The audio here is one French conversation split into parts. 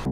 Que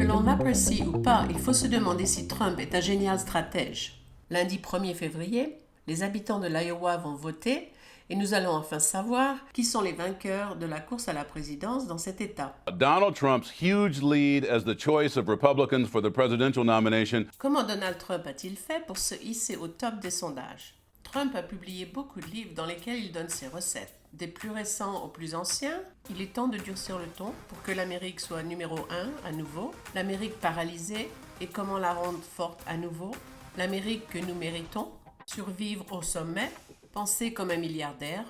l'on apprécie ou pas, il faut se demander si Trump est un génial stratège. Lundi 1er février, les habitants de l'Iowa vont voter et nous allons enfin savoir qui sont les vainqueurs de la course à la présidence dans cet État. Donald Trump's huge lead as the choice of Republicans for the presidential nomination. Comment Donald Trump a-t-il fait pour se hisser au top des sondages? Trump a publié beaucoup de livres dans lesquels il donne ses recettes. Des plus récents aux plus anciens, il est temps de durcir le ton pour que l'Amérique soit numéro 1 à nouveau, l'Amérique paralysée et comment la rendre forte à nouveau, l'Amérique que nous méritons, survivre au sommet, penser comme un milliardaire,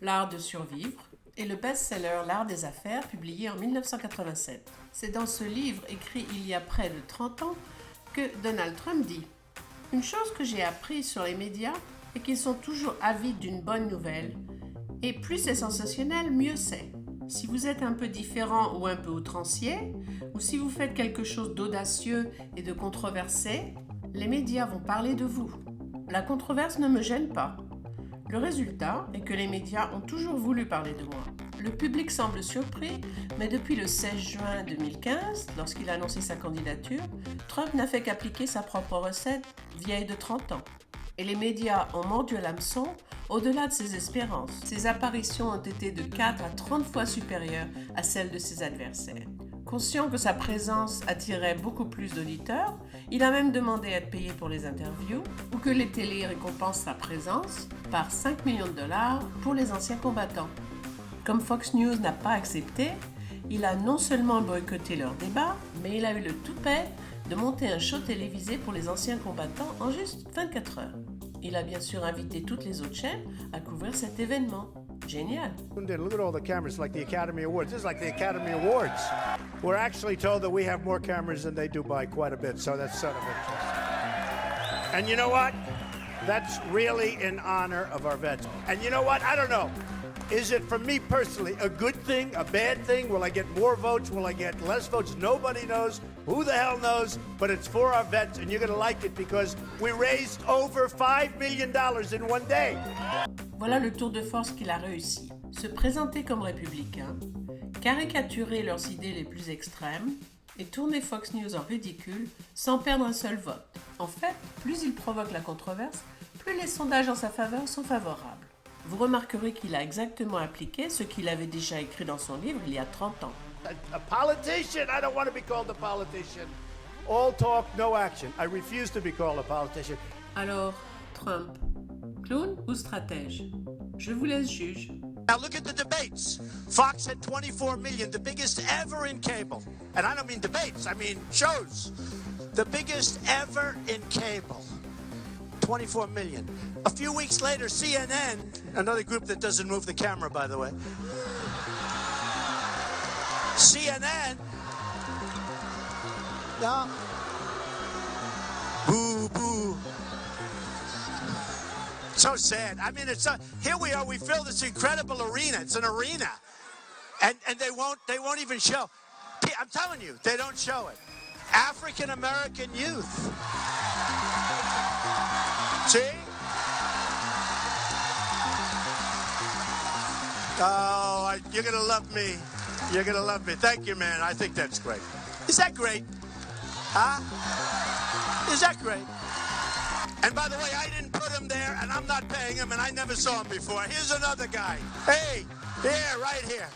l'art de survivre et le best-seller L'art des affaires publié en 1987. C'est dans ce livre écrit il y a près de 30 ans que Donald Trump dit « Une chose que j'ai appris sur les médias est qu'ils sont toujours avides d'une bonne nouvelle. Et plus c'est sensationnel, mieux c'est. Si vous êtes un peu différent ou un peu outrancier, ou si vous faites quelque chose d'audacieux et de controversé, les médias vont parler de vous. La controverse ne me gêne pas. Le résultat est que les médias ont toujours voulu parler de moi. Le public semble surpris, mais depuis le 16 juin 2015, lorsqu'il a annoncé sa candidature, Trump n'a fait qu'appliquer sa propre recette vieille de 30 ans. Et les médias ont mordu à l'hameçon au-delà de ses espérances. Ses apparitions ont été de 4 à 30 fois supérieures à celles de ses adversaires. Conscient que sa présence attirait beaucoup plus d'auditeurs, il a même demandé à être payé pour les interviews ou que les télés récompensent sa présence par 5 millions de dollars pour les anciens combattants. Comme Fox News n'a pas accepté, il a non seulement boycotté leur débat, mais il a eu le toupet de monter un show télévisé pour les anciens combattants en juste 24 heures. Il a bien sûr invité toutes les autres chaînes à couvrir cet événement. Génial. Look at all the cameras, like the Academy Awards. This is like the Academy Awards. We're actually told that we have more cameras than they do by quite a bit, so that's sort of interesting. And you know what? That's really in honor of our vets. And you know what? I don't know. Is it, for me personally, a good thing, a bad thing? Will I get more votes? Will I get less votes? Nobody knows. Who the hell knows? But it's for our vets, and you're going to like it because we raised over $5 million in one day. Voilà le tour de force qu'il a réussi. Se présenter comme républicain, caricaturer leurs idées les plus extrêmes et tourner Fox News en ridicule sans perdre un seul vote. En fait, plus il provoque la controverse, plus les sondages en sa faveur sont favorables. Vous remarquerez qu'il a exactement appliqué ce qu'il avait déjà écrit dans son livre il y a 30 ans. A politician? I don't want to be called a politician. All talk, no action. I refuse to be called a politician. Alors, Trump, clown ou stratège? Je vous laisse juge. Now look at the debates. Fox had 24 million, the biggest ever in cable. And I don't mean debates, I mean shows. The biggest ever in cable. 24 million. A few weeks later, CNN, another group that doesn't move the camera, by the way. CNN. No. Boo, boo. So sad. I mean, here we are. We fill this incredible arena. It's an arena, and they won't even show. I'm telling you, they don't show it. African American youth. See? Oh, you're gonna love me. You're gonna love me. Thank you, man. I think that's great. Is that great? Huh? Is that great? And by the way, I didn't put him there, and I'm not paying him, and I never saw him before. Here's another guy. Hey, here, right here.